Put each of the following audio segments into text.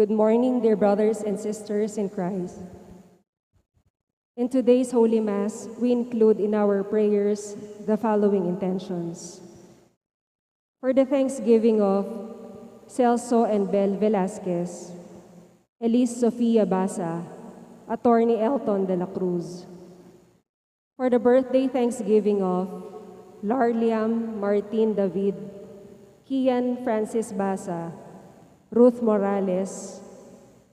Good morning, dear brothers and sisters in Christ. In today's Holy Mass, we include in our prayers the following intentions. For the thanksgiving of 𝘗𝘳𝘦𝘢𝘴𝘩 Velasquez, Elise Sofia Basa, Attorney Elton de la Cruz. For the birthday thanksgiving of Larliam Martin David, Kian Francis Basa, Ruth Morales,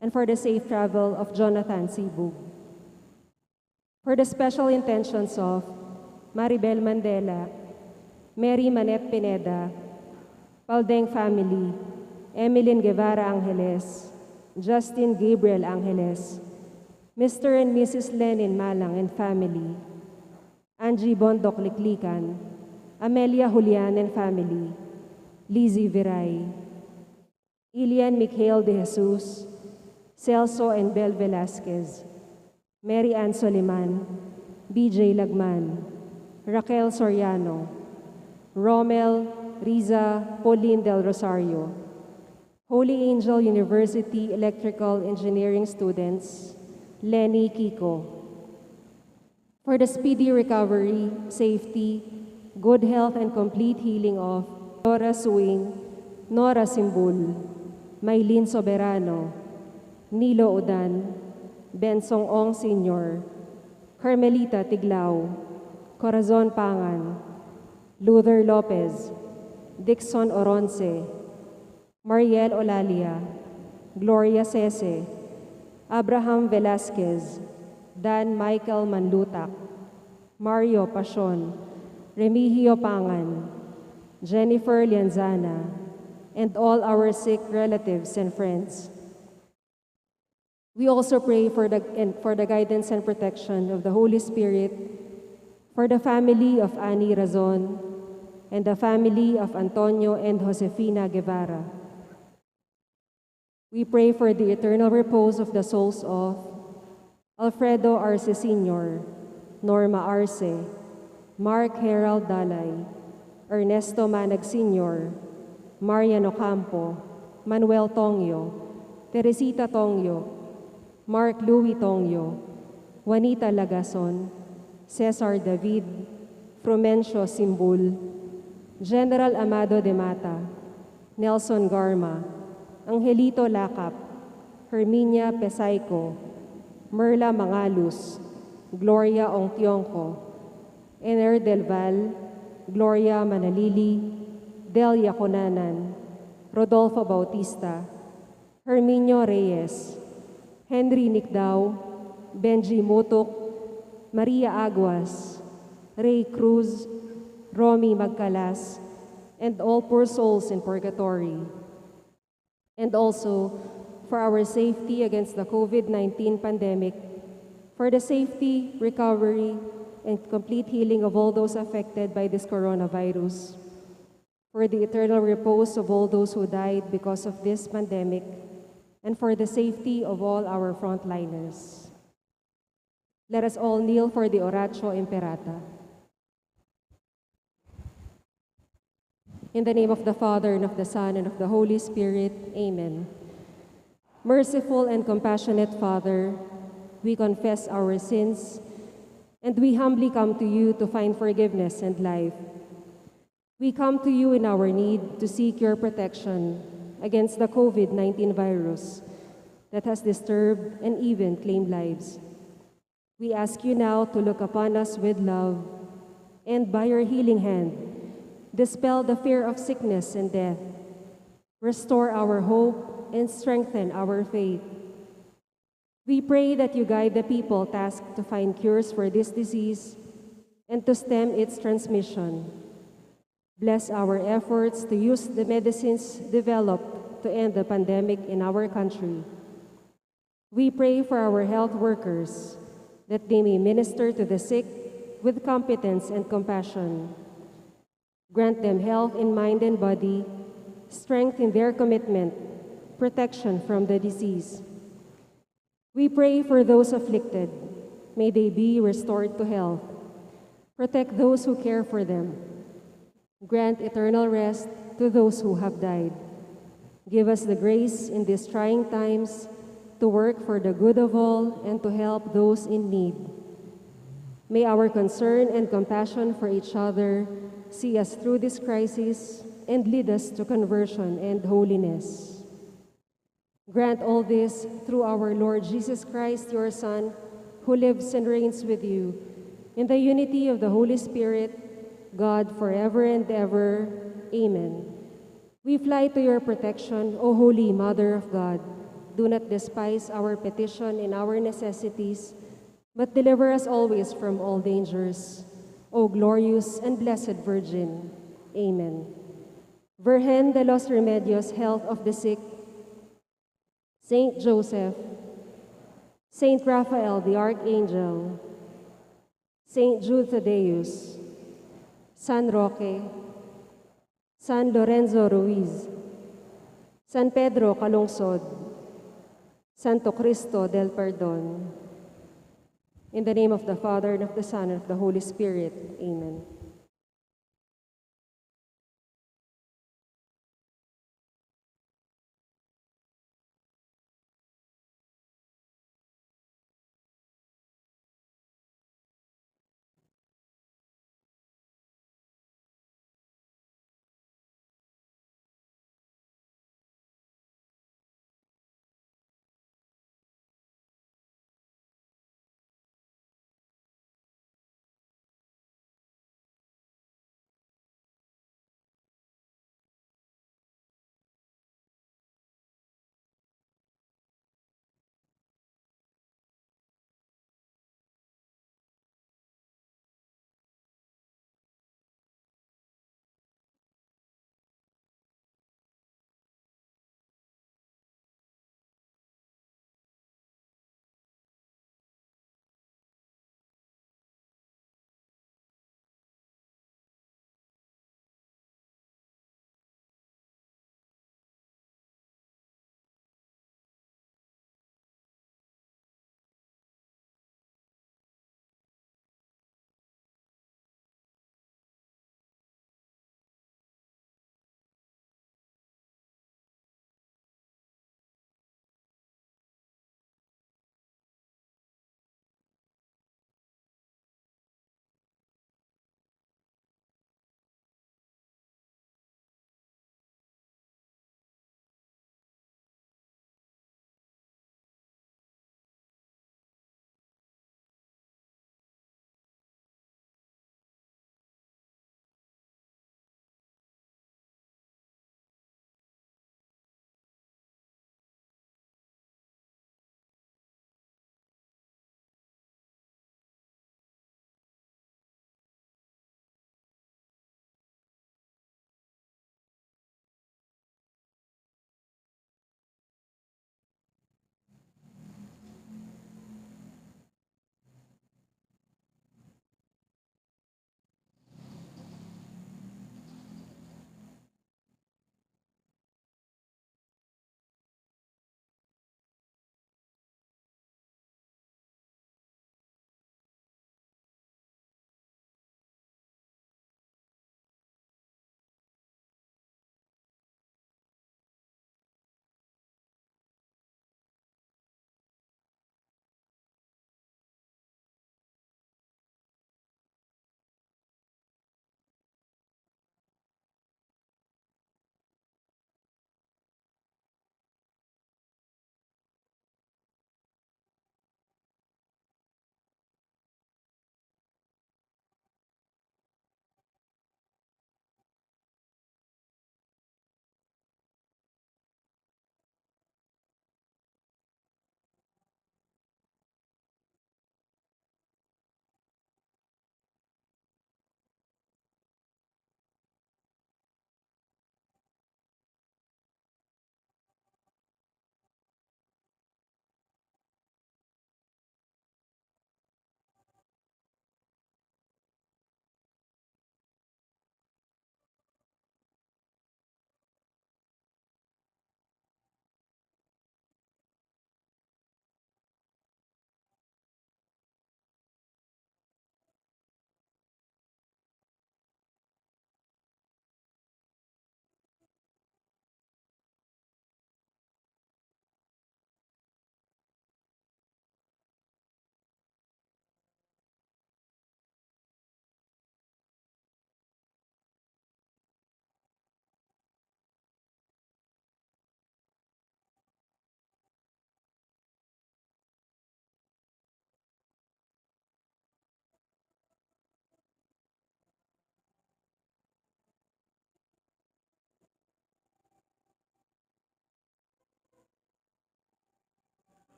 and for the safe travel of Jonathan Sibug. For the special intentions of Maribel Mandela, Mary Manette Pineda, Paldeng family, Emeline Guevara Angeles, Justin Gabriel Angeles, Mr. and Mrs. Lenin Malang and family, Angie Bondok Liklikan, Amelia Julian and family, Lizzie Viray, Ilian Mikhail de Jesus, 𝘗𝘳𝘦𝘢𝘴𝘩 Velasquez, Mary Ann Soliman, BJ Lagman, Raquel Soriano, Romel Riza Pauline del Rosario, Holy Angel University Electrical Engineering students, Lenny Kiko. For the speedy recovery, safety, good health, and complete healing of Nora Suing, Nora Simbul, Maylin Soberano, Nilo Udan, Bensong Ong Sr., Carmelita Tiglao, Corazon Pangan, Luther Lopez, Dixon Oronce, Mariel Olalia, Gloria Sese, Abraham Velasquez, Dan Michael Manlutak, Mario Pasion, Remigio Pangan, Jennifer Lianzana, and all our sick relatives and friends. We also pray for the guidance and protection of the Holy Spirit, for the family of Annie Razon, and the family of Antonio and Josefina Guevara. We pray for the eternal repose of the souls of Alfredo Arce Sr., Norma Arce, Mark Herald Dalay, Ernesto Manag Sr., Marian Ocampo, Manuel Tongyo, Teresita Tongyo, Mark Louis Tongyo, Juanita Lagason, Cesar David, Frumencio Simbul, General Amado de Mata, Nelson Garma, Angelito Lacap, Herminia Pesayco, Merla Mangalus, Gloria Ongtionco, Ener Del Val, Gloria Manalili, Delia Conanan, Rodolfo Bautista, Herminio Reyes, Henry Nicdao, Benji Mutuk, Maria Aguas, Ray Cruz, Romy Magcalas, and all poor souls in purgatory. And also for our safety against the COVID-19 pandemic, for the safety, recovery, and complete healing of all those affected by this coronavirus, for the eternal repose of all those who died because of this pandemic, and for the safety of all our frontliners. Let us all kneel for the Oratio Imperata. In the name of the Father, and of the Son, and of the Holy Spirit, Amen. Merciful and compassionate Father, we confess our sins, and we humbly come to you to find forgiveness and life. We come to you in our need to seek your protection against the COVID-19 virus that has disturbed and even claimed lives. We ask you now to look upon us with love, and by your healing hand, dispel the fear of sickness and death, restore our hope, and strengthen our faith. We pray that you guide the people tasked to find cures for this disease and to stem its transmission. Bless our efforts to use the medicines developed to end the pandemic in our country. We pray for our health workers, that they may minister to the sick with competence and compassion. Grant them health in mind and body, strength in their commitment, protection from the disease. We pray for those afflicted. May they be restored to health. Protect those who care for them. Grant eternal rest to those who have died. Give us the grace in these trying times to work for the good of all and to help those in need. May our concern and compassion for each other see us through this crisis and lead us to conversion and holiness. Grant all this through our Lord Jesus Christ, your Son, who lives and reigns with you in the unity of the Holy Spirit, God, forever and ever. Amen. We fly to your protection, O Holy Mother of God. Do not despise our petition and our necessities, but deliver us always from all dangers. O glorious and blessed Virgin. Amen. Virgen de los Remedios, health of the sick, Saint Joseph, Saint Raphael the Archangel, Saint Jude Thaddeus, San Roque, San Lorenzo Ruiz, San Pedro Calungsod, Santo Cristo del Perdón. In the name of the Father, and of the Son, and of the Holy Spirit. Amen.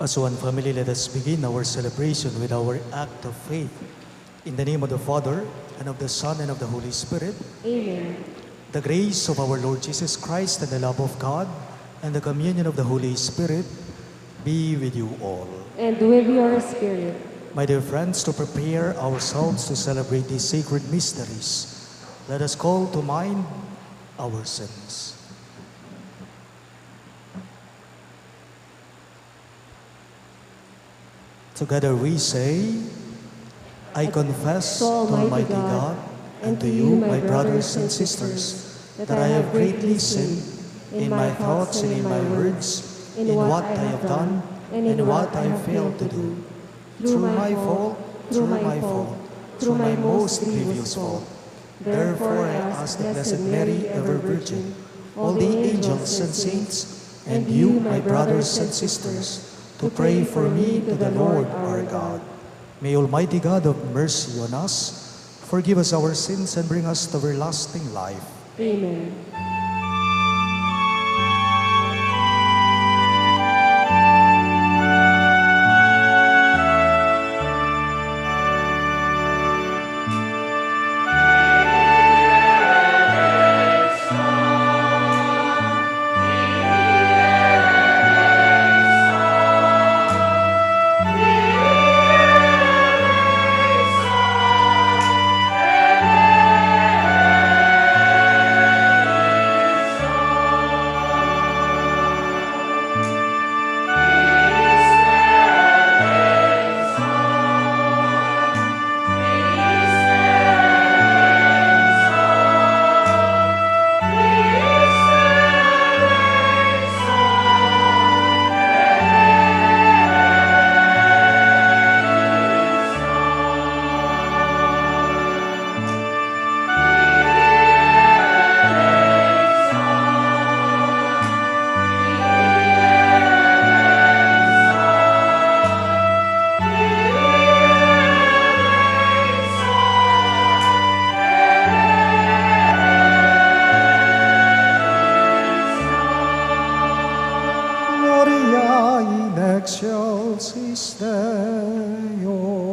As one family, let us begin our celebration with our act of faith. In the name of the Father, and of the Son, and of the Holy Spirit. Amen. The grace of our Lord Jesus Christ, and the love of God, and the communion of the Holy Spirit be with you all. And with your spirit. My dear friends, to prepare ourselves to celebrate these sacred mysteries, let us call to mind our sins. Together we say, I confess to Almighty God And to you, my brothers and sisters, that I have greatly sinned in my thoughts and in my words, in what I have done and in what I have failed to do. Through my fault, through my most grievous fault. Therefore I ask the Blessed Mary, ever Virgin, all the angels and saints, and you, my brothers and sisters, to pray for me to the Lord our God. May Almighty God have mercy on us, forgive us our sins, and bring us to everlasting life. Amen. excelsis Deo.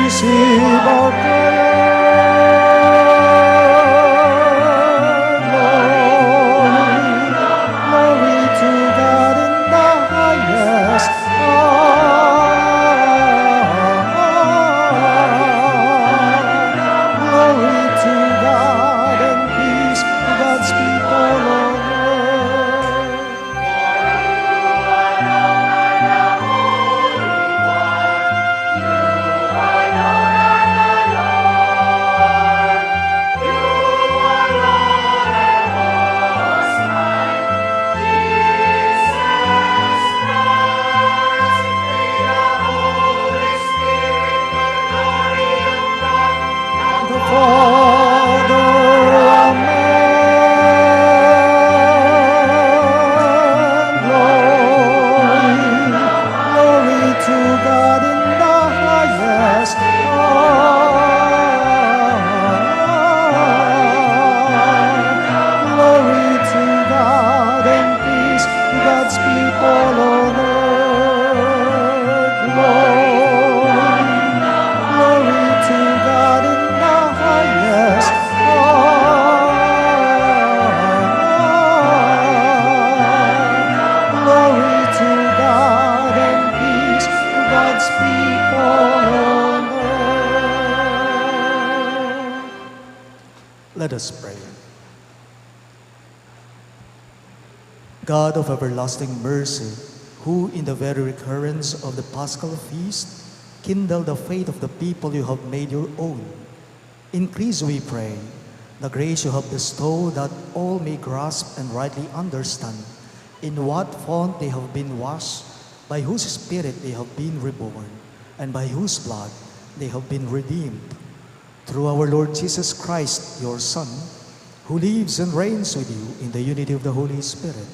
Receive our prayer. Glory to God in the highest. Glory to God and peace to God's people on earth. For you alone are the Holy One. You alone are the Lord. Let us pray. God of everlasting mercy, who in the very recurrence of the Paschal feast kindle the faith of the people you have made your own, increase, we pray, the grace you have bestowed, that all may grasp and rightly understand in what font they have been washed, by whose Spirit they have been reborn, and by whose blood they have been redeemed. Through our Lord Jesus Christ, your Son, who lives and reigns with you in the unity of the Holy Spirit,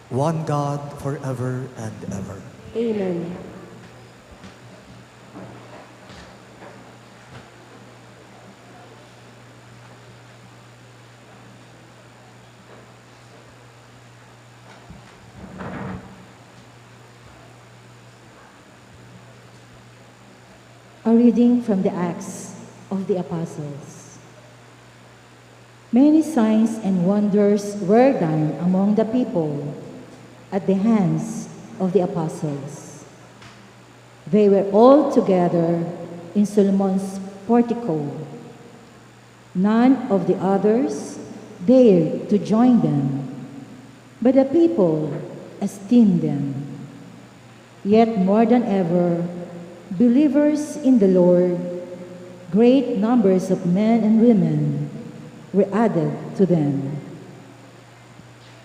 one God forever and ever. Amen. A reading from the Acts of the Apostles. Many signs and wonders were done among the people at the hands of the apostles. They were all together in Solomon's portico. None of the others dared to join them, but the people esteemed them. Yet more than ever, believers in the Lord, great numbers of men and women were added to them.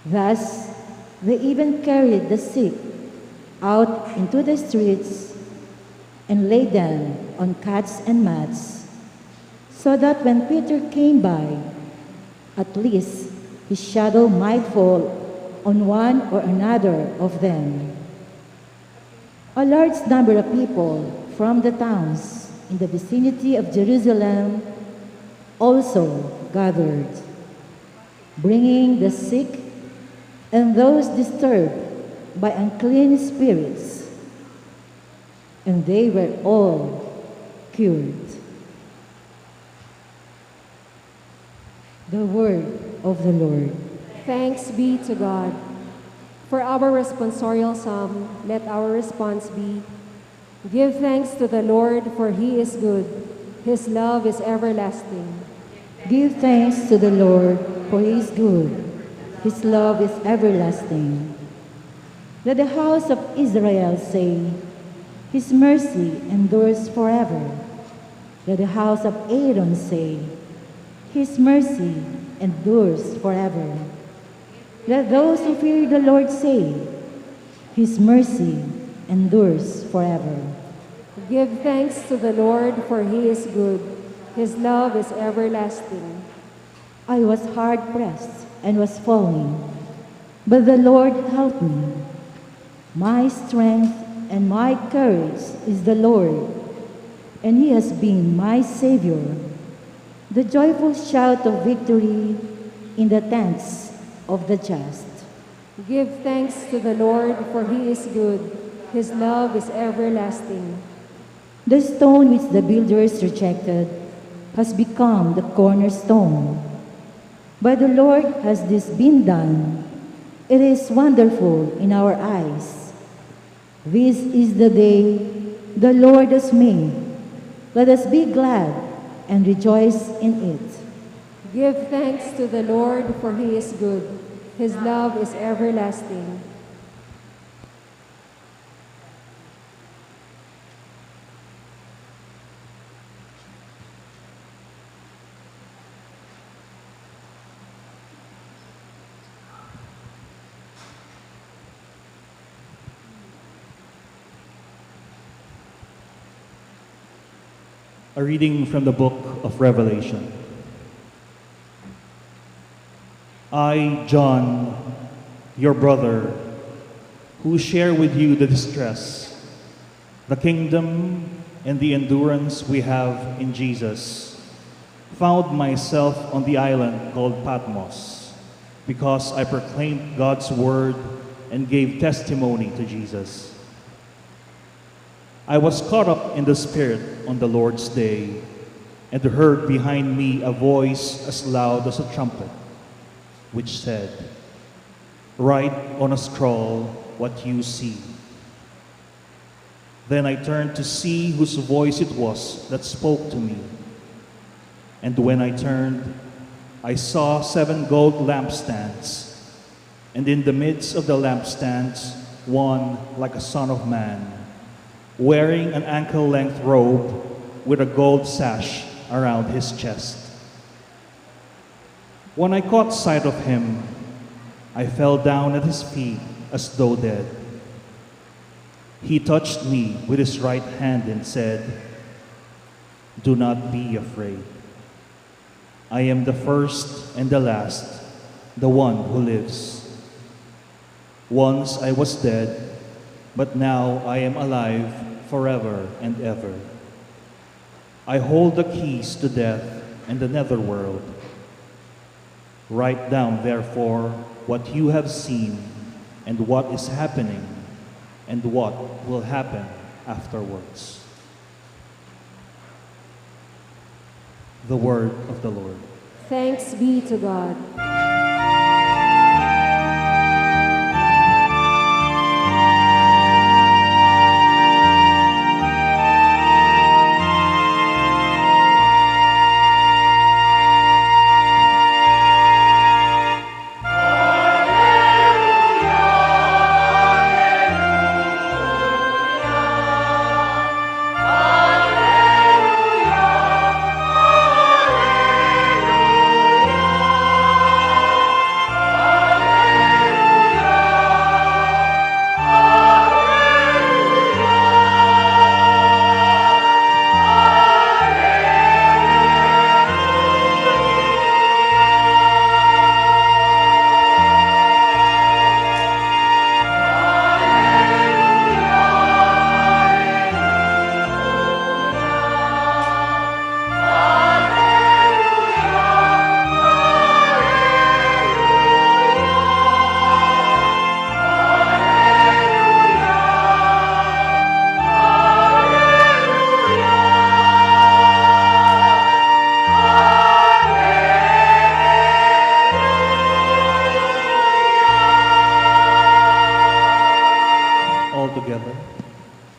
Thus, they even carried the sick out into the streets and laid them on cots and mats, so that when Peter came by, at least his shadow might fall on one or another of them. A large number of people from the towns in the vicinity of Jerusalem also gathered, bringing the sick and those disturbed by unclean spirits, and they were all cured. The word of the Lord. Thanks be to God. For our responsorial psalm, let our response be, give thanks to the Lord, for he is good. His love is everlasting. Give thanks to the Lord, for he is good. His love is everlasting. Let the house of Israel say, his mercy endures forever. Let the house of Aaron say, his mercy endures forever. Let those who fear the Lord say, his mercy endures forever. Give thanks to the Lord, for he is good. His love is everlasting. I was hard pressed and was falling, but the Lord helped me. My strength and my courage is the Lord, and he has been my Savior. The joyful shout of victory in the tents of the just. Give thanks to the Lord, for he is good. His love is everlasting. The stone which the builders rejected has become the cornerstone. By the Lord has this been done. It is wonderful in our eyes. This is the day the Lord has made. Let us be glad and rejoice in it. Give thanks to the Lord, for he is good. His love is everlasting. A reading from the book of Revelation. I, John, your brother, who share with you the distress, the kingdom, and the endurance we have in Jesus, found myself on the island called Patmos, because I proclaimed God's word and gave testimony to Jesus. I was caught up in the Spirit on the Lord's day, and heard behind me a voice as loud as a trumpet, which said, "Write on a scroll what you see." Then I turned to see whose voice it was that spoke to me. And when I turned, I saw 7 gold lampstands, and in the midst of the lampstands, one like a son of man, wearing an ankle-length robe with a gold sash around his chest. When I caught sight of him, I fell down at his feet as though dead. He touched me with his right hand and said, "Do not be afraid. I am the first and the last, the one who lives. Once I was dead, but now I am alive forever and ever. I hold the keys to death and the netherworld. Write down, therefore, what you have seen and what is happening and what will happen afterwards." The word of the Lord. Thanks be to God.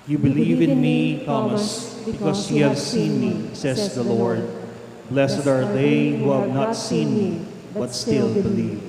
You believe in me, Thomas, because you have seen me, says the Lord. Blessed are they who have not seen me, but still believe.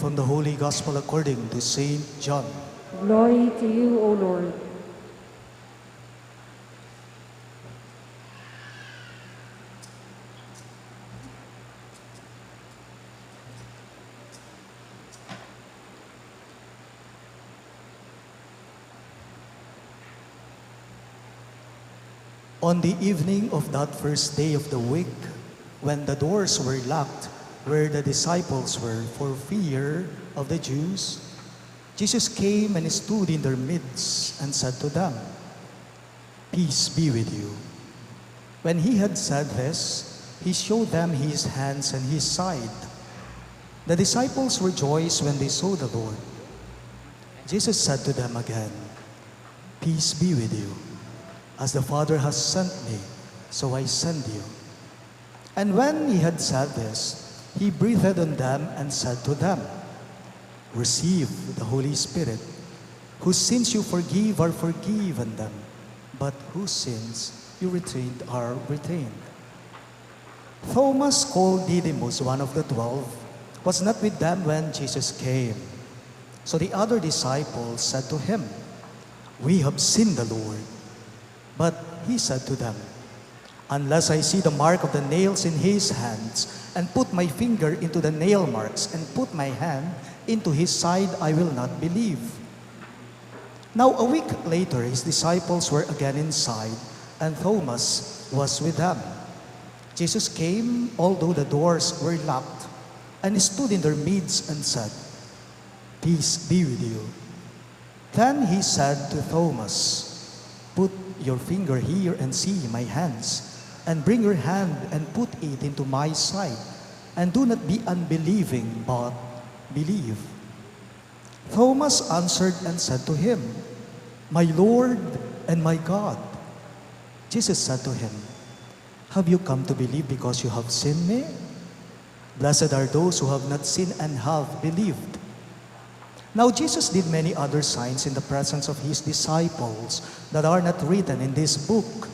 From the Holy Gospel according to St. John. Glory to you, O Lord. On the evening of that first day of the week, when the doors were locked, where the disciples were for fear of the Jews, Jesus came and stood in their midst and said to them, "Peace be with you." When he had said this, he showed them his hands and his side. The disciples rejoiced when they saw the Lord. Jesus said to them again, "Peace be with you. As the Father has sent me, so I send you." And when he had said this, he breathed on them and said to them, "Receive the Holy Spirit. Whose sins you forgive are forgiven them, but whose sins you retained are retained." Thomas, called Didymus, one of the 12, was not with them when Jesus came. So the other disciples said to him, "We have seen the Lord." But he said to them, "Unless I see the mark of the nails in his hands, and put my finger into the nail marks, and put my hand into his side, I will not believe." Now a week later, his disciples were again inside, and Thomas was with them. Jesus came, although the doors were locked, and stood in their midst and said, "Peace be with you." Then he said to Thomas, "Put your finger here and see my hands, and bring your hand and put it into my side, and do not be unbelieving, but believe." Thomas answered and said to him, "My Lord and my God." Jesus said to him, "Have you come to believe because you have seen me? Blessed are those who have not seen and have believed." Now Jesus did many other signs in the presence of his disciples that are not written in this book,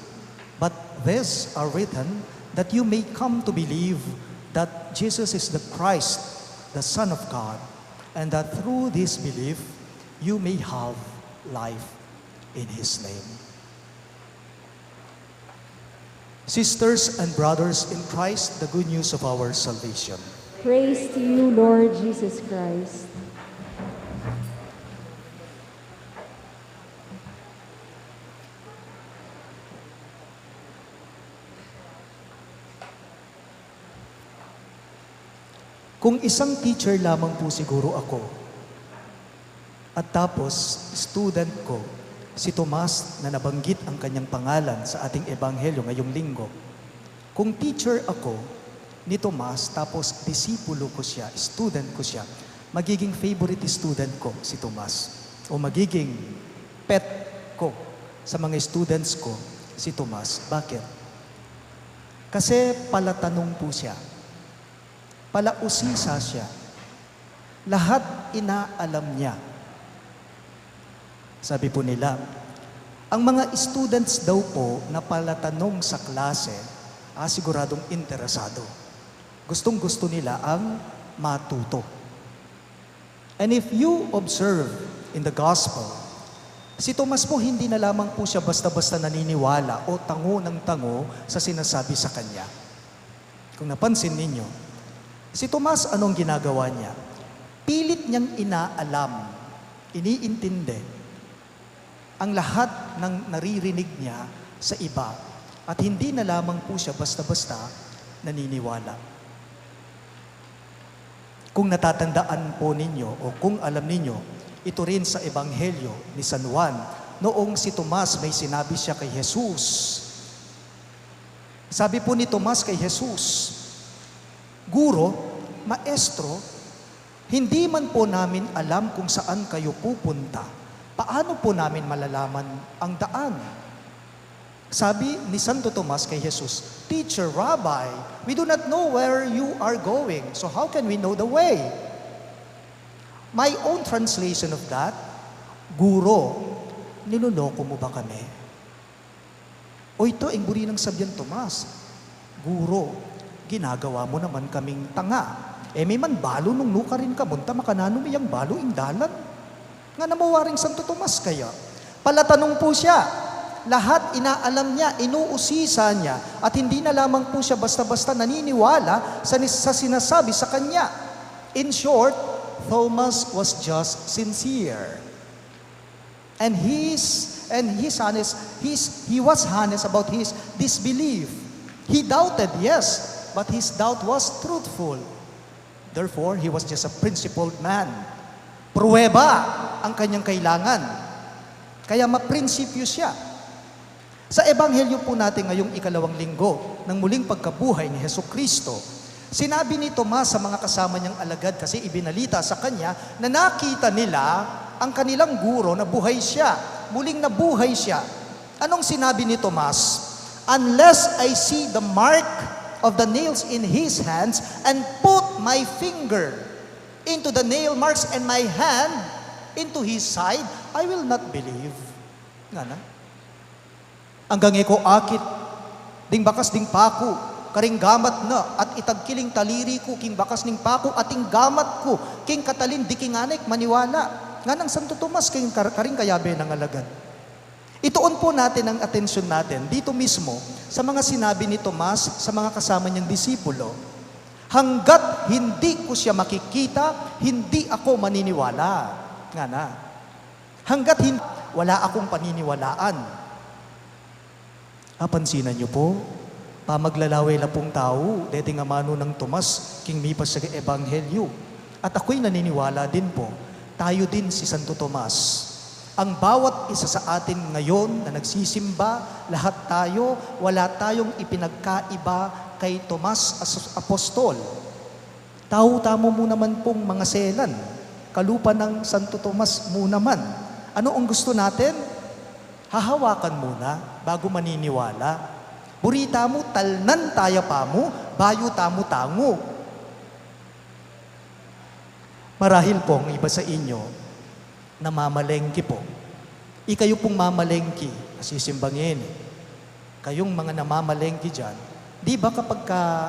but these are written that you may come to believe that Jesus is the Christ, the Son of God, and that through this belief you may have life in his name. Sisters and brothers in Christ, the good news of our salvation. Praise to you, Lord Jesus Christ. Kung isang teacher lamang po siguro ako, at tapos student ko, si Tomas na nabanggit ang kanyang pangalan sa ating ebanghelyo ngayong linggo. Kung teacher ako ni Tomas, tapos disipulo ko siya, student ko siya, magiging favorite student ko si Tomas. O magiging pet ko sa mga students ko si Tomas. Bakit? Kasi palatanong po siya. Palausisa siya. Lahat inaalam niya. Sabi po nila, ang mga students daw po na palatanong sa klase, siguradong interesado. Gustong-gusto nila ang matuto. And if you observe in the gospel, si Tomas po hindi na lamang po siya basta-basta naniniwala o tango ng tango sa sinasabi sa kanya. Kung napansin ninyo, si Tomas, anong ginagawa niya? Pilit niyang inaalam, iniintindi ang lahat ng naririnig niya sa iba at hindi na lamang po siya basta-basta naniniwala. Kung natatandaan po ninyo o kung alam ninyo, ito rin sa Ebanghelyo ni San Juan, noong si Tomas may sinabi siya kay Jesus. Sabi po ni Tomas kay Jesus, "Guro, Maestro, hindi man po namin alam kung saan kayo pupunta. Paano po namin malalaman ang daan?" Sabi ni Santo Tomas kay Jesus, "Teacher, Rabbi, we do not know where you are going, so how can we know the way?" My own translation of that, "Guro, niloloko mo ba kami?" O ito, ang buri ng sabihan Tomas, "Guro, ginagawa mo naman kaming tanga. May man balo nung nuka rin ka, bunta makanano miyang balo ing dalan." Nga namawaring Santo Tomas kaya. Palatanong po siya. Lahat inaalam niya, inuusisa niya, at hindi na lamang po siya basta-basta naniniwala sa sinasabi sa kanya. In short, Thomas was just sincere. And he was honest about his disbelief. He doubted, yes, but his doubt was truthful. Therefore, he was just a principled man. Pruweba ang kanyang kailangan. Kaya maprinsipyo siya. Sa Ebanghelyo po natin ngayong ikalawang linggo ng muling pagkabuhay ni Jesucristo, sinabi ni Tomas sa mga kasama niyang alagad kasi ibinalita sa kanya na nakita nila ang kanilang guro na buhay siya. Muling nabuhay siya. Anong sinabi ni Tomas? "Unless I see the mark of the nails in his hands and put my finger into the nail marks and my hand into his side, I will not believe." Nga na? Hanggang ko akit, ding bakas ding paku, karing gamat na, at itagkiling taliri ko, king bakas ning paku, ating gamat ko, king Catalin, di kinganek, maniwala. Nga ng Santo Tomas, king karing kayabe ng alagad. Ituon po natin ang atensyon natin dito mismo sa mga sinabi ni Tomas sa mga kasama niyang disipulo. Hanggat hindi ko siya makikita, hindi ako maniniwala. Nga na. Hanggat wala akong paniniwalaan. Pansinan niyo po, pamaglalaway na pong tao, deti nga mano ng Tomas, king mipas sa Ebanghelyo. At ako'y naniniwala din po, tayo din si Santo Tomas. Ang bawat isa sa atin ngayon na nagsisimba, lahat tayo, wala tayong ipinagkaiba kay Tomas as apostol. Tao-tamo mo naman pong mga selan, kalupa ng Santo Tomas mo naman. Ano ang gusto natin? Hahawakan muna bago maniniwala. Burita mo, talnan taya pa mo, bayo tamo tango. Marahil po ang iba sa inyo, namamalengke po. Ikayo pong mamalengke, nasisimbangin. Kayong mga namamalengke dyan, di ba kapag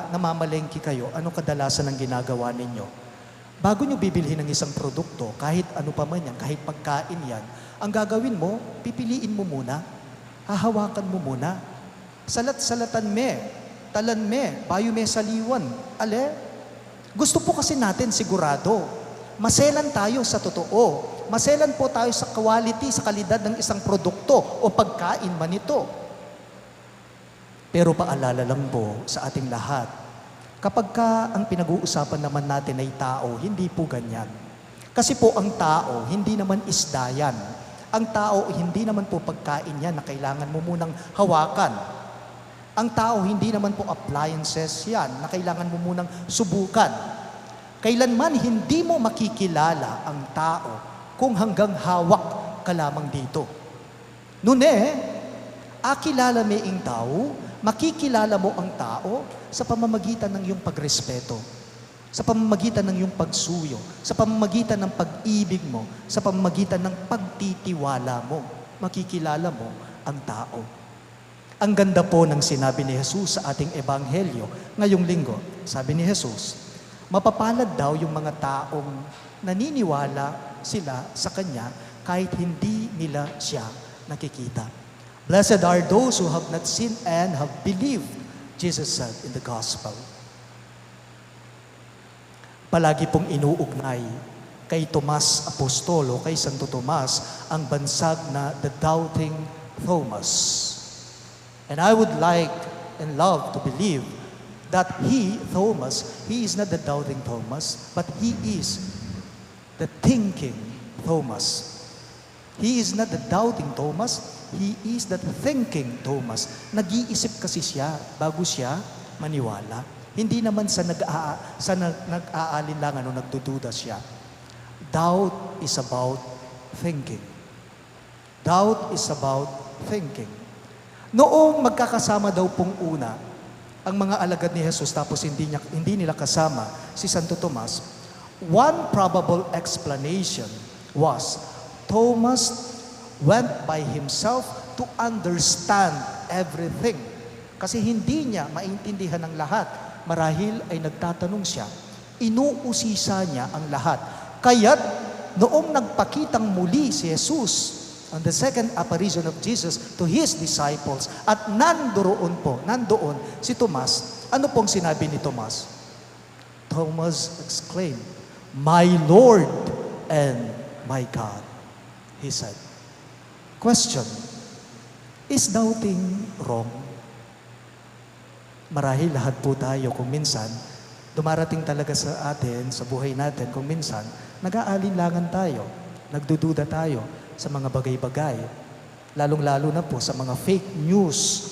namamalengke kayo, ano kadalasan ang ginagawa ninyo? Bago nyo bibilhin ng isang produkto, kahit ano pa man yan, kahit pagkain yan, ang gagawin mo, pipiliin mo muna, hahawakan mo muna, salat-salatan me, talan me, bayo me saliwan. Ale, gusto po kasi natin sigurado, maselan tayo sa totoo. Maselan po tayo sa quality, sa kalidad ng isang produkto o pagkain man ito. Pero paalala lang po sa ating lahat, kapag ang pinag-uusapan naman natin ay tao, hindi po ganyan. Kasi po ang tao, hindi naman isda yan. Ang tao, hindi naman po pagkain yan na kailangan mo munang hawakan. Ang tao, hindi naman po appliances yan na kailangan mo munang subukan. Kailanman hindi mo makikilala ang tao kung hanggang hawak ka lamang dito. Akilala mo ang tao, makikilala mo ang tao sa pamamagitan ng iyong pagrespeto, sa pamamagitan ng iyong pagsuyo, sa pamamagitan ng pag-ibig mo, sa pamamagitan ng pagtitiwala mo, makikilala mo ang tao. Ang ganda po ng sinabi ni Jesus sa ating ebanghelyo ngayong linggo. Sabi ni Jesus, mapapalad daw yung mga taong naniniwala sila sa Kanya kahit hindi nila siya nakikita. Blessed are those who have not seen and have believed, Jesus said in the Gospel. Palagi pong inuugnay kay Tomas Apostolo, kay Santo Tomas, ang bansag na the doubting Thomas. And I would like and love to believe that Thomas, he is not the doubting Thomas, but he is the thinking Thomas. He is not the doubting Thomas, he is the thinking Thomas. Nag-iisip kasi siya bago siya maniwala. Hindi naman sa nag-aalinlangan o nagdududa siya. Doubt is about thinking. Doubt is about thinking. Noong magkakasama daw pong una, ang mga alagad ni Jesus tapos hindi nila kasama si Santo Tomas, one probable explanation was Thomas went by himself to understand everything. Kasi hindi niya maintindihan ang lahat. Marahil ay nagtatanong siya, inuusisa niya ang lahat. Kaya't noong nagpakitang muli si Jesus on the second apparition of Jesus to His disciples at nandoon si Tomas, ano pong sinabi ni Tomas? Thomas exclaimed, "My Lord and my God," he said. Question, is doubting wrong? Marahil lahat po tayo kung minsan, dumarating talaga sa atin, sa buhay natin, kung minsan, nag-aalinlangan tayo, nagdududa tayo sa mga bagay-bagay. Lalong-lalo na po sa mga fake news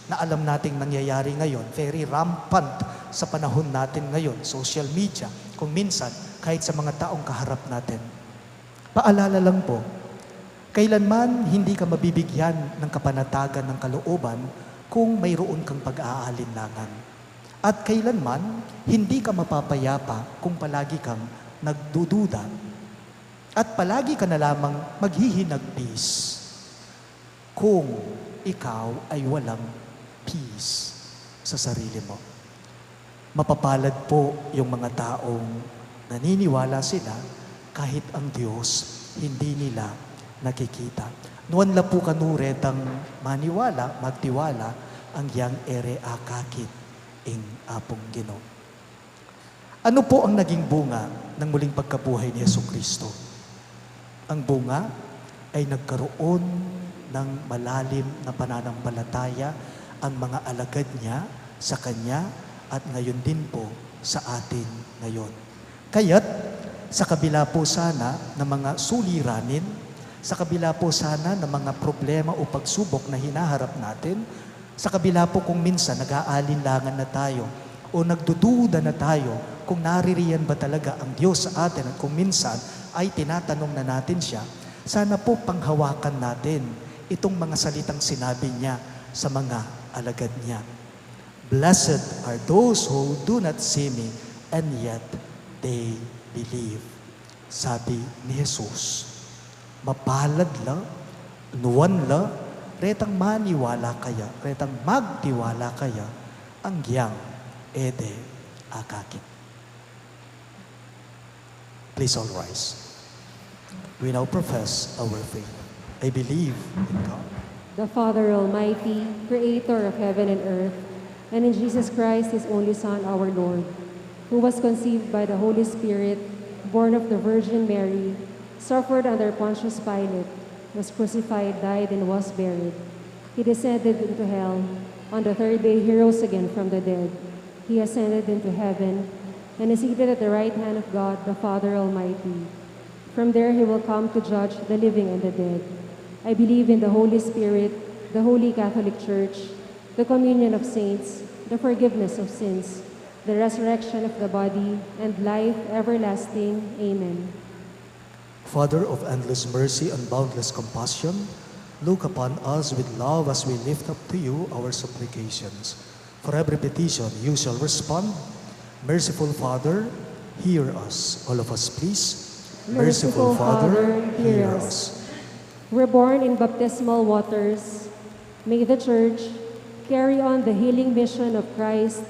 na alam nating nangyayari ngayon, very rampant sa panahon natin ngayon, social media, kung minsan, kahit sa mga taong kaharap natin. Paalala lang po, kailanman hindi ka mabibigyan ng kapanatagan ng kalooban kung mayroon kang pag-aalinlangan. At kailanman, hindi ka mapapayapa kung palagi kang nagdududa. At palagi ka na lamang maghihinagpis kung ikaw ay walang peace sa sarili mo. Mapapalad po yung mga taong naniniwala sila kahit ang Diyos hindi nila nakikita. Nuan la po kanuretang maniwala, magtiwala, ang yang ere akakit ing apong Ginoo. Ano po ang naging bunga ng muling pagkabuhay ni Jesucristo? Ang bunga, ay nagkaroon ng malalim na pananampalataya ang mga alagad niya sa Kanya at ngayon din po sa atin ngayon. Kaya't sa kabila po sana ng mga suliranin, sa kabila po sana ng mga problema o pagsubok na hinaharap natin, sa kabila po kung minsan nag-aalinlangan na tayo o nagdududa na tayo kung naririyan ba talaga ang Diyos sa atin at kung minsan ay tinatanong na natin siya, sana po panghawakan natin itong mga salitang sinabi niya sa mga alagad niya. Blessed are those who do not see me and yet they believe. Sabi ni Jesus, mapalad la, nuwan la, retang maniwala kaya, retang magtiwala kaya, ang giyang ede akakit. Please all rise. We now profess our faith. I believe in God, the Father Almighty, creator of heaven and earth, and in Jesus Christ, his only Son, our Lord, who was conceived by the Holy Spirit, born of the Virgin Mary, suffered under Pontius Pilate, was crucified, died, and was buried. He descended into hell. On the third day he rose again from the dead. He ascended into heaven, and is seated at the right hand of God, the Father Almighty. From there he will come to judge the living and the dead. I believe in the Holy Spirit, the Holy Catholic Church, the communion of saints, the forgiveness of sins, the resurrection of the body, and life everlasting. Amen. Father of endless mercy and boundless compassion, look upon us with love as we lift up to you our supplications. For every petition you shall respond. Merciful Father, hear us. All of us, please. Merciful Father, hear us. Reborn in baptismal waters, may the Church carry on the healing mission of Christ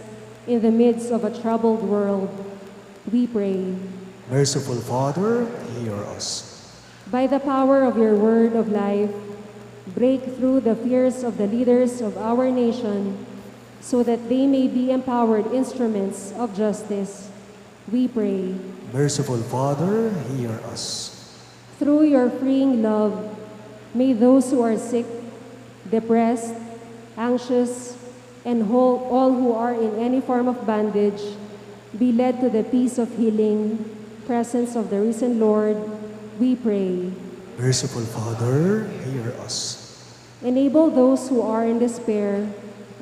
in the midst of a troubled world. We pray. Merciful Father, hear us. By the power of your word of life, break through the fears of the leaders of our nation, so that they may be empowered instruments of justice. We pray. Merciful Father, hear us. Through your freeing love, may those who are sick, depressed, anxious, and all who are in any form of bondage be led to the peace of healing, presence of the risen Lord. We pray. Merciful Father, hear us. Enable those who are in despair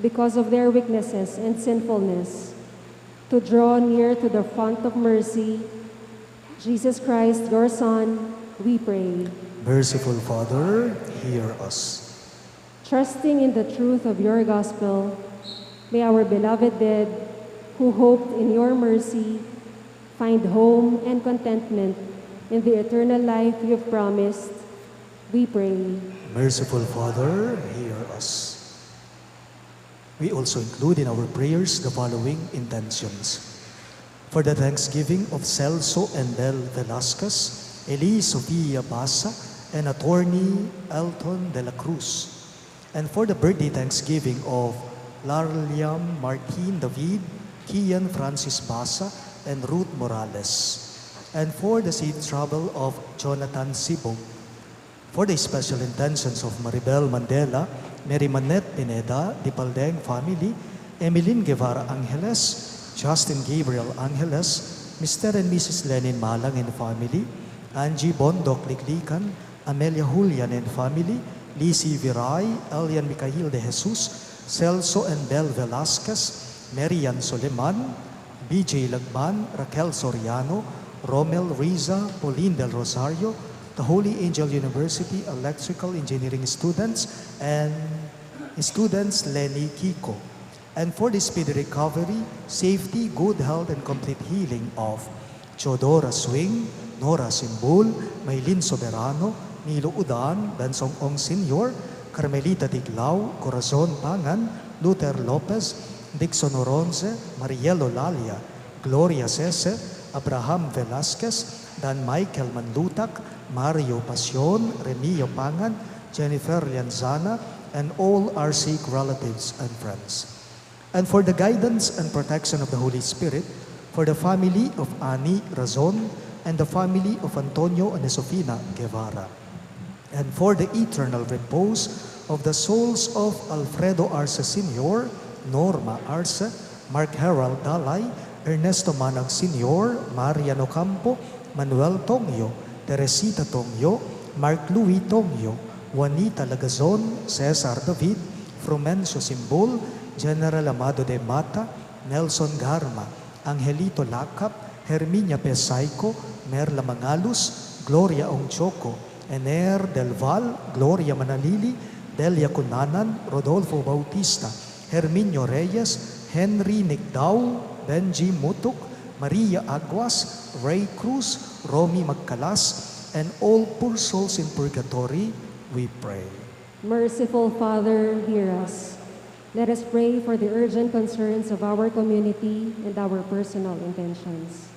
because of their weaknesses and sinfulness to draw near to the font of mercy, Jesus Christ, your Son, we pray. Merciful Father, hear us. Trusting in the truth of your gospel, may our beloved dead, who hoped in your mercy, find home and contentment in the eternal life you have promised. We pray. Merciful Father, hear us. We also include in our prayers the following intentions. For the thanksgiving of 𝘗𝘳𝘦𝘢𝘴𝘩 and 𝘗𝘢𝘕 Velasquez, Eli Sofia Basa, and attorney Elton de la Cruz. And for the birthday thanksgiving of Larliam Martin David, Kian Francis Basa, and Ruth Morales. And for the safe travel of Jonathan Sibog. For the special intentions of Maribel Mandela, Mary Manette Pineda, Dipaldeng family, Emeline Guevara Angeles, Justin Gabriel Angeles, Mr. and Mrs. Lenin Malang and family, Angie Bondok Liglican, Amelia Julian and family, Lizzie Viray, Elian Micael de Jesus, Celso and Bel Velasquez, Marian Soleman, BJ Lagban, Raquel Soriano, Romel Riza, Pauline del Rosario, the Holy Angel University Electrical Engineering students, and students Lenny Kiko. And for the speedy recovery, safety, good health, and complete healing of Chodora Swing, Nora Simbul, Maylin Soberano, Nilo Udan, Bensong Ong Sr., Carmelita Tiglao, Corazon Pangan, Luther Lopez, Dixon Oronze, Marielo Lalia, Gloria Sese, Abraham Velasquez, Dan Michael Manlutak, Mario Pasion, Remio Pangan, Jennifer Lianzana, and all our sick relatives and friends. And for the guidance and protection of the Holy Spirit, for the family of Ani Razon, and the family of Antonio and Sofina Guevara. and for the eternal repose of the souls of Alfredo Arce Sr., Norma Arce, Mark Harold Dalay, Ernesto Manag Sr., Mariano Campo, Manuel Tonggyo, Teresita Tonggyo, Mark Louis Tonggyo, Juanita Lagazon, Cesar David, Frumencio Simbol, General Amado de Mata, Nelson Garma, Angelito Lacap, Herminia Pesaico, Merla Mangalus, Gloria Ongchoco, Ener Del Val, Gloria Manalili, Delia Cunanan, Rodolfo Bautista, Herminio Reyes, Henry Nicdao, Benji Mutuk, Maria Aguas, Ray Cruz, Romy Magcalas, and all poor souls in purgatory, we pray. Merciful Father, hear us. Let us pray for the urgent concerns of our community and our personal intentions.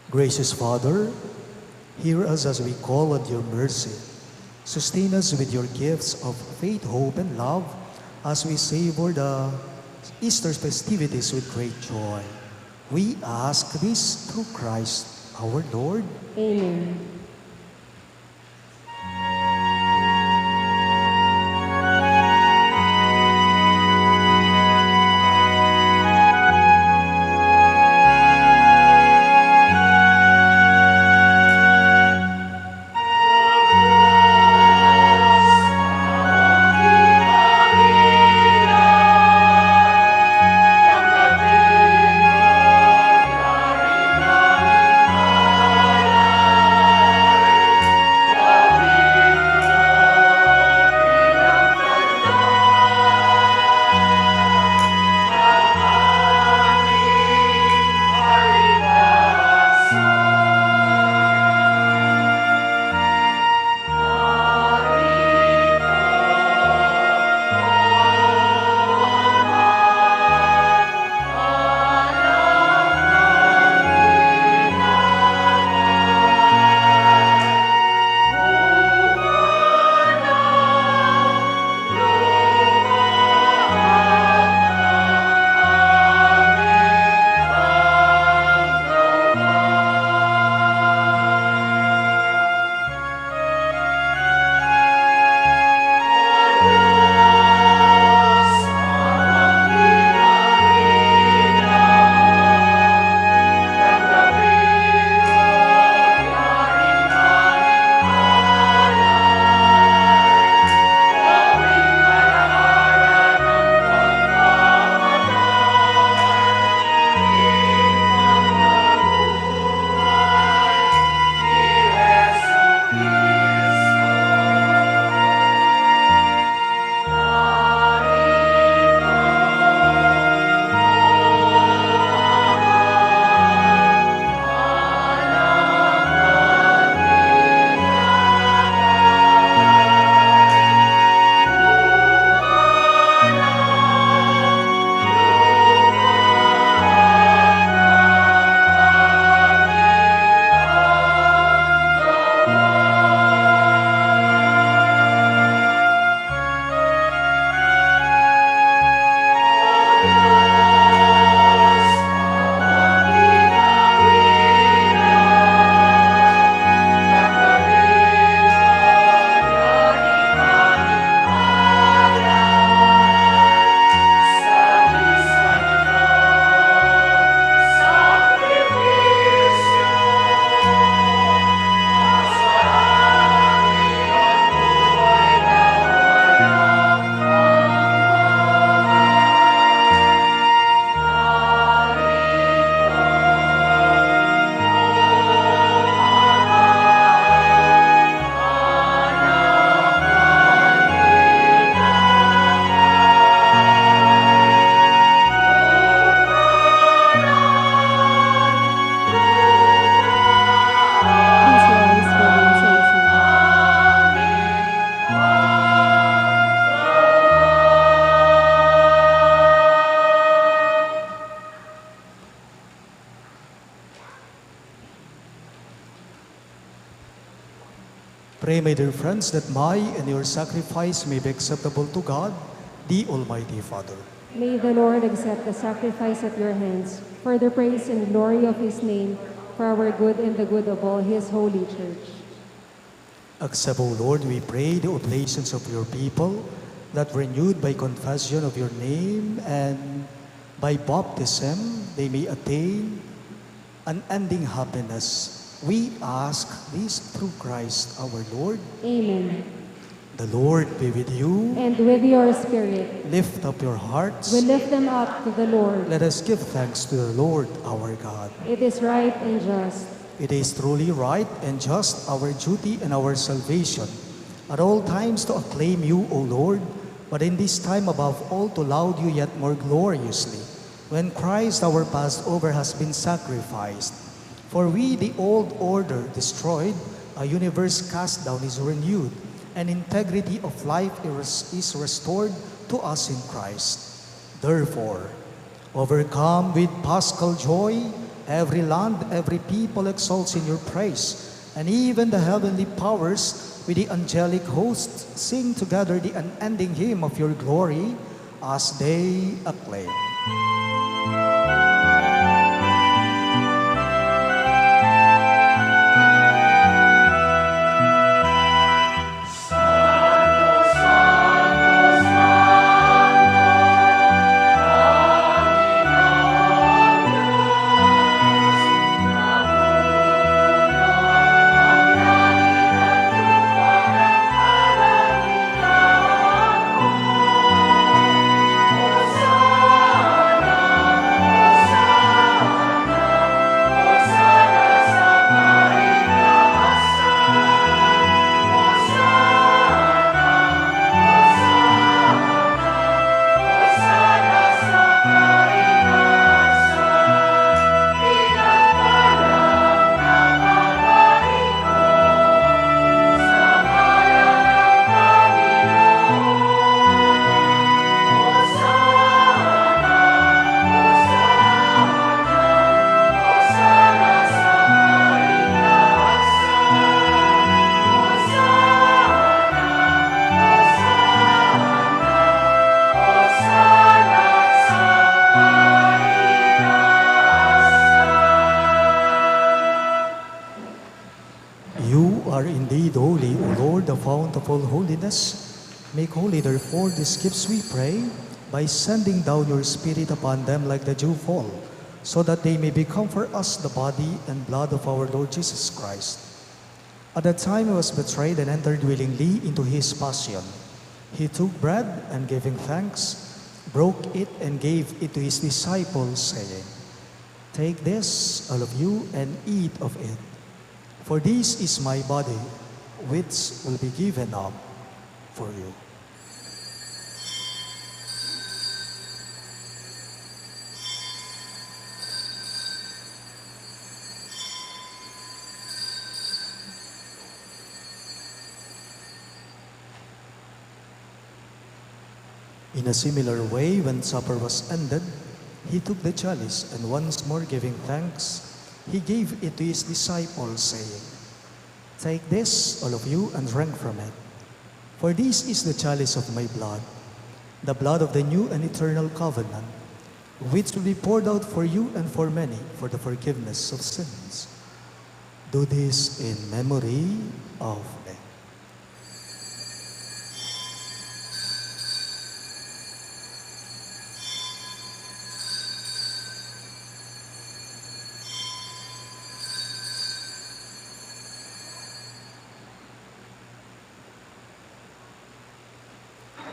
Gracious Father, hear us as we call on your mercy. Sustain us with your gifts of faith, hope, and love as we savor the Easter festivities with great joy. We ask this through Christ our Lord. Amen. Pray, my dear friends, that my and your sacrifice may be acceptable to God, the Almighty Father. May the Lord accept the sacrifice at your hands for the praise and glory of his name, for our good and the good of all His holy church. Accept, O Lord, we pray, the oblations of your people, that renewed by confession of your name and by baptism, they may attain unending happiness. We ask this through Christ our Lord. Amen. The Lord be with you. And with your spirit, Lift up your hearts. we lift them up to the Lord. Let us give thanks to the Lord our God. It is right and just. It is truly right and just, our duty and our salvation, at all times to acclaim you, O Lord, but in this time above all to laud you yet more gloriously, when Christ our Passover has been sacrificed. For we, the old order destroyed, a universe cast down is renewed, and integrity of life is restored to us in Christ. Therefore, overcome with paschal joy, every land, every people exalts in your praise, and even the heavenly powers with the angelic hosts sing together the unending hymn of your glory as they acclaim. Of all holiness, make holy therefore these gifts, we pray, by sending down your Spirit upon them like the dewfall, so that they may become for us the body and blood of our Lord Jesus Christ. At the time he was betrayed and entered willingly into his passion, he took bread and giving thanks, broke it and gave it to his disciples, saying, "Take this, all of you, and eat of it, for this is my body, which will be given up for you." In a similar way, when supper was ended, he took the chalice, and once more giving thanks, he gave it to his disciples, saying, "Take this, all of you, and drink from it. For this is the chalice of my blood, the blood of the new and eternal covenant, which will be poured out for you and for many for the forgiveness of sins. Do this in memory of me."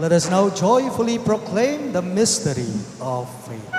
Let us now joyfully proclaim the mystery of faith.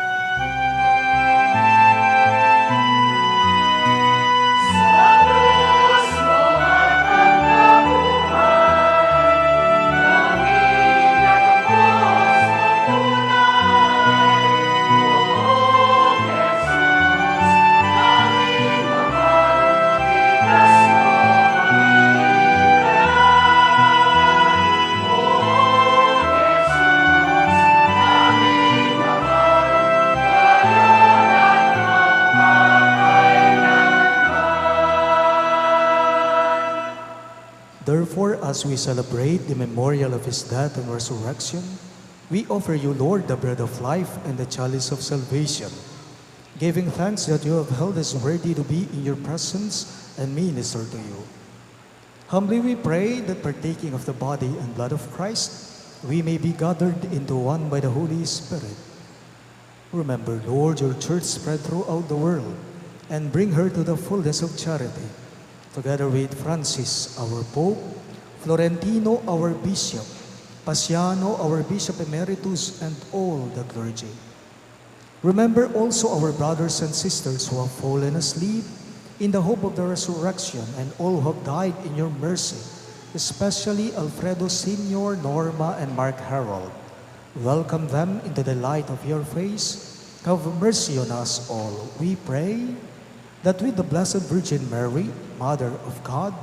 Therefore, as we celebrate the memorial of his death and resurrection, we offer you, Lord, the bread of life and the chalice of salvation. giving thanks that you have held us worthy to be in your presence and minister to you. Humbly we pray that partaking of the body and blood of Christ, we may be gathered into one by the Holy Spirit. Remember, Lord, your church spread throughout the world, and bring her to the fullness of charity, together with Francis, our Pope, Florentino, our Bishop, Pasiano, our Bishop Emeritus, and all the clergy. Remember also our brothers and sisters who have fallen asleep in the hope of the resurrection, and all who have died in your mercy, especially Alfredo Sr., Norma, and Mark Harold. Welcome them into the light of your face. Have mercy on us all, we pray, that with the Blessed Virgin Mary, Mother of God,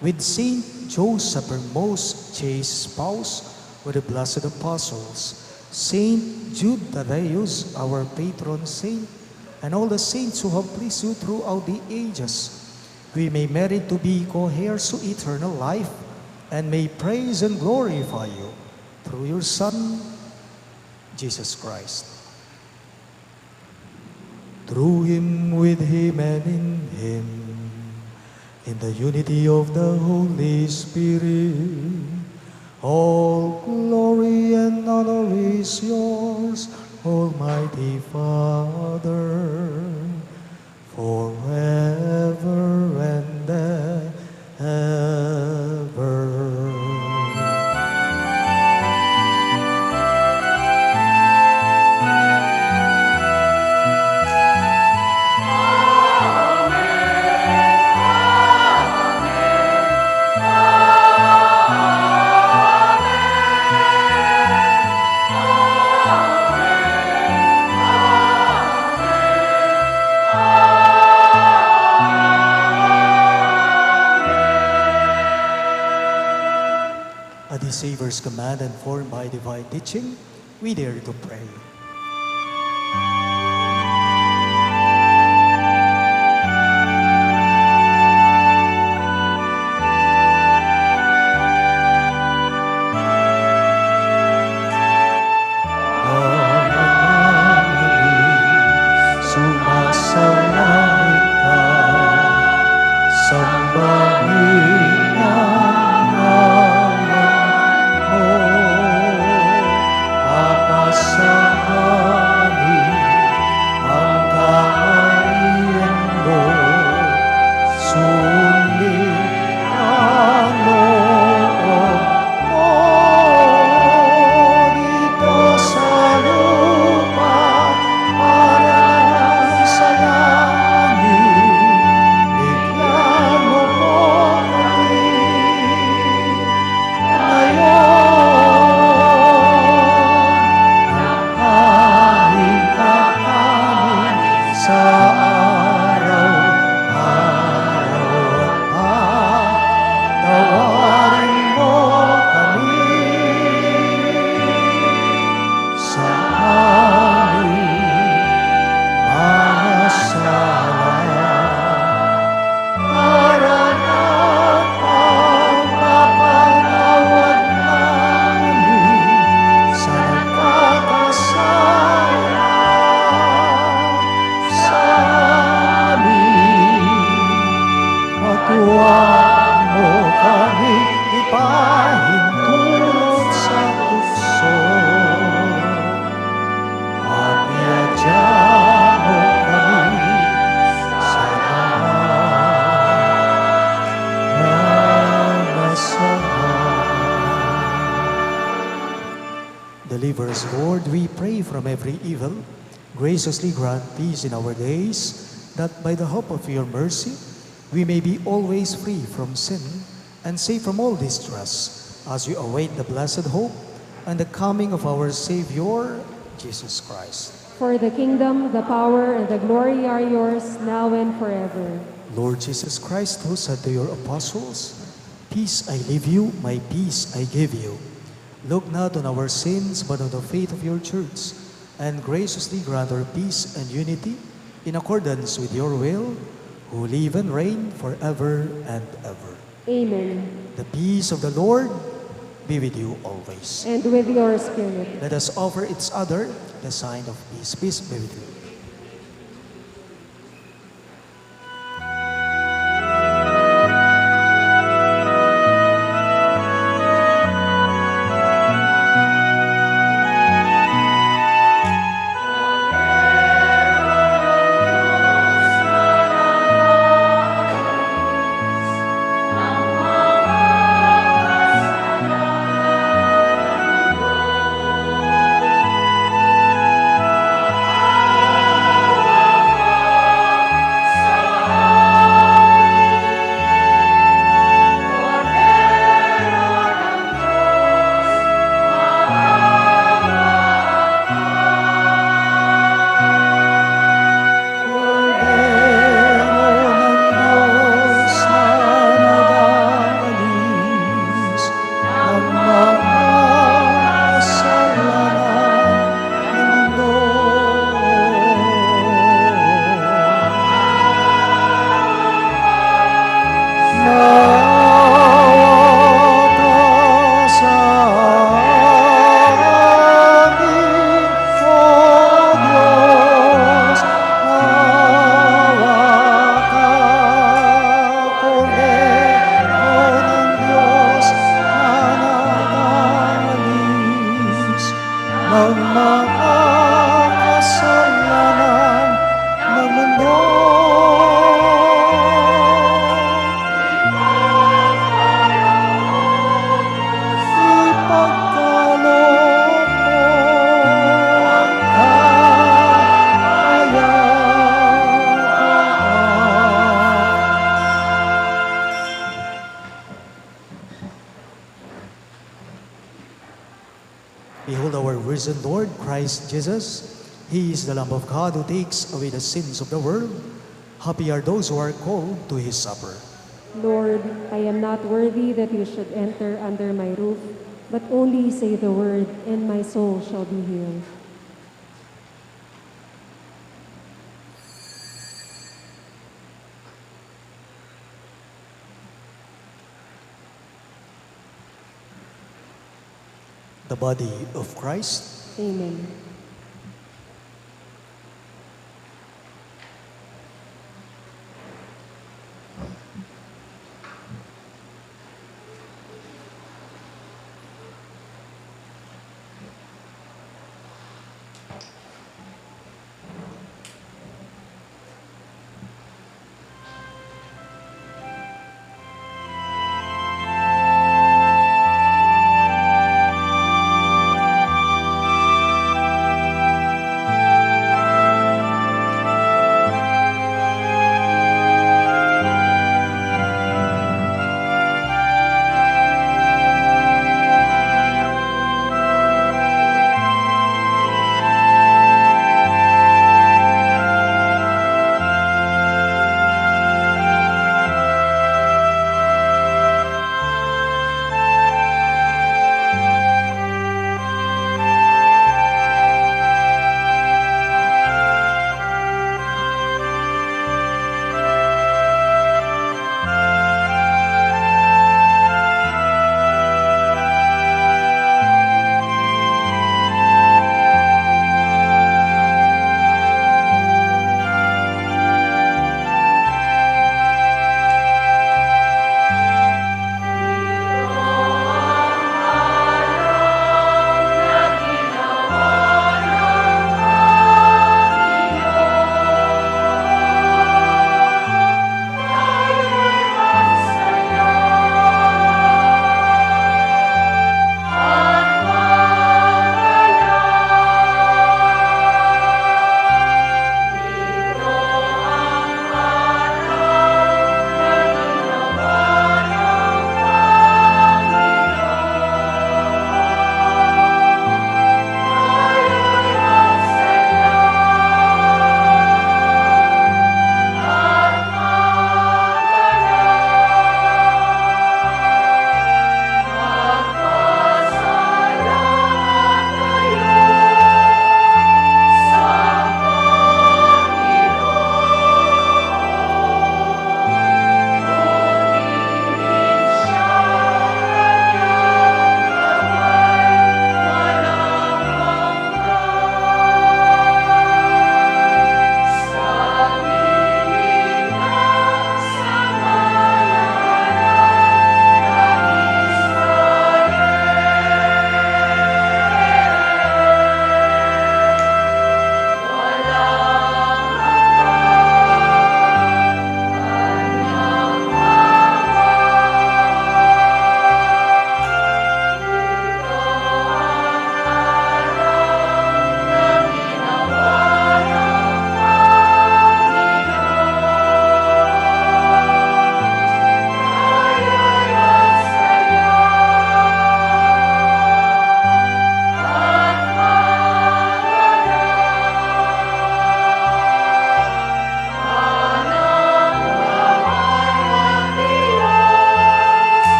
with Saint Joseph, her most chaste spouse, with the blessed apostles, Saint Jude Thaddeus, our patron saint, and all the saints who have pleased you throughout the ages, we may merit to be co-heirs to eternal life, and may praise and glorify you through your Son, Jesus Christ. Through him, with him, and in him, in the unity of the Holy Spirit, all glory and honor is yours, Almighty Father, forever and ever. At the Savior's command and formed by divine teaching, we dare to pray. Sumasalangit ka, sambahin ang ngalan mo, papasahanin ang kaharian mo, sundin ang loob mo dito sa lupa, para sa langit, bigyan mo po kami ngayon ng aming kakanin sa araw-araw, at patawarin mo kami sa aming mga sala, para na pagpapatawad namin sa nagkakasala sa amin. At huwag mo kami ipahintulot sa tukso, at iadya mo kami sa lahat na masama. Deliver us, Lord, we pray, from every evil. Graciously grant peace in our days, that by the hope of your mercy, we may be always free from sin and safe from all distress, as we await the blessed hope and the coming of our Savior, Jesus Christ. For the kingdom, the power, and the glory are yours, now and forever. Lord Jesus Christ, who said to your apostles, "Peace I leave you, my peace I give you," look not on our sins, but on the faith of your church, and graciously grant her peace and unity in accordance with your will, who live and reign forever and ever. Amen. The peace of the Lord be with you always. And with your spirit. Let us offer each other the sign of peace. Peace be with you. Behold our risen Lord, Christ Jesus. He is the Lamb of God who takes away the sins of the world. Happy are those who are called to his supper. Lord, I am not worthy that you should enter under my roof, but only say the word, and my soul shall be healed. The body of Christ. Amen.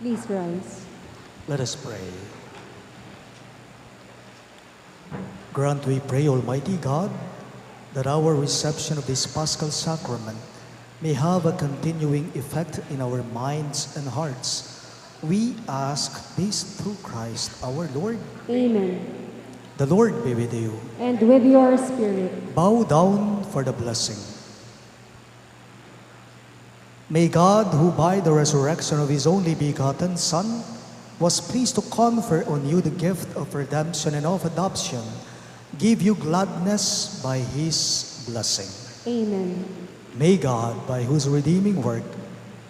Please rise. Let us pray. Grant, we pray, Almighty God, that our reception of this Paschal Sacrament may have a continuing effect in our minds and hearts. We ask this through Christ our Lord. Amen. The Lord be with you. And with your spirit. Bow down for the blessing. May God, who by the resurrection of His only begotten Son was pleased to confer on you the gift of redemption and of adoption, give you gladness by His blessing. Amen. May God, by whose redeeming work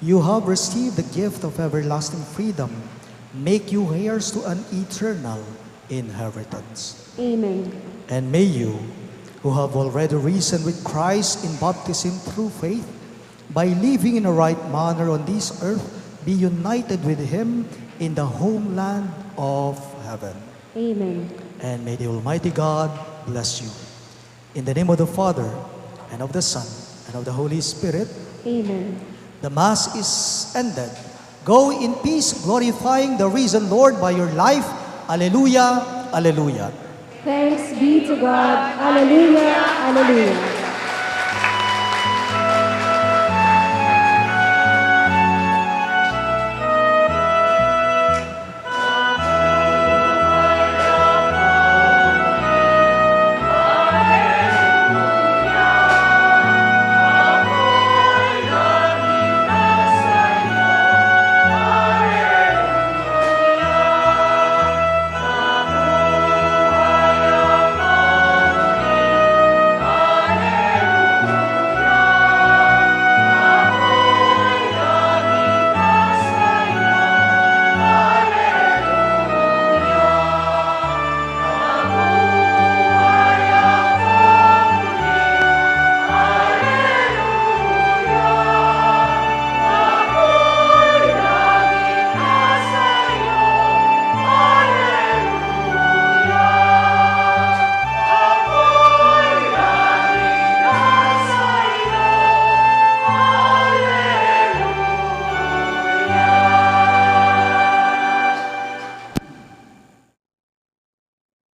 you have received the gift of everlasting freedom, make you heirs to an eternal inheritance. Amen. And may you, who have already risen with Christ in baptism through faith, by living in a right manner on this earth, be united with Him in the homeland of heaven. Amen. And may the Almighty God bless you. In the name of the Father, and of the Son, and of the Holy Spirit. Amen. The Mass is ended. Go in peace, glorifying the risen Lord by your life. Alleluia, alleluia. Thanks be to God. Alleluia, alleluia.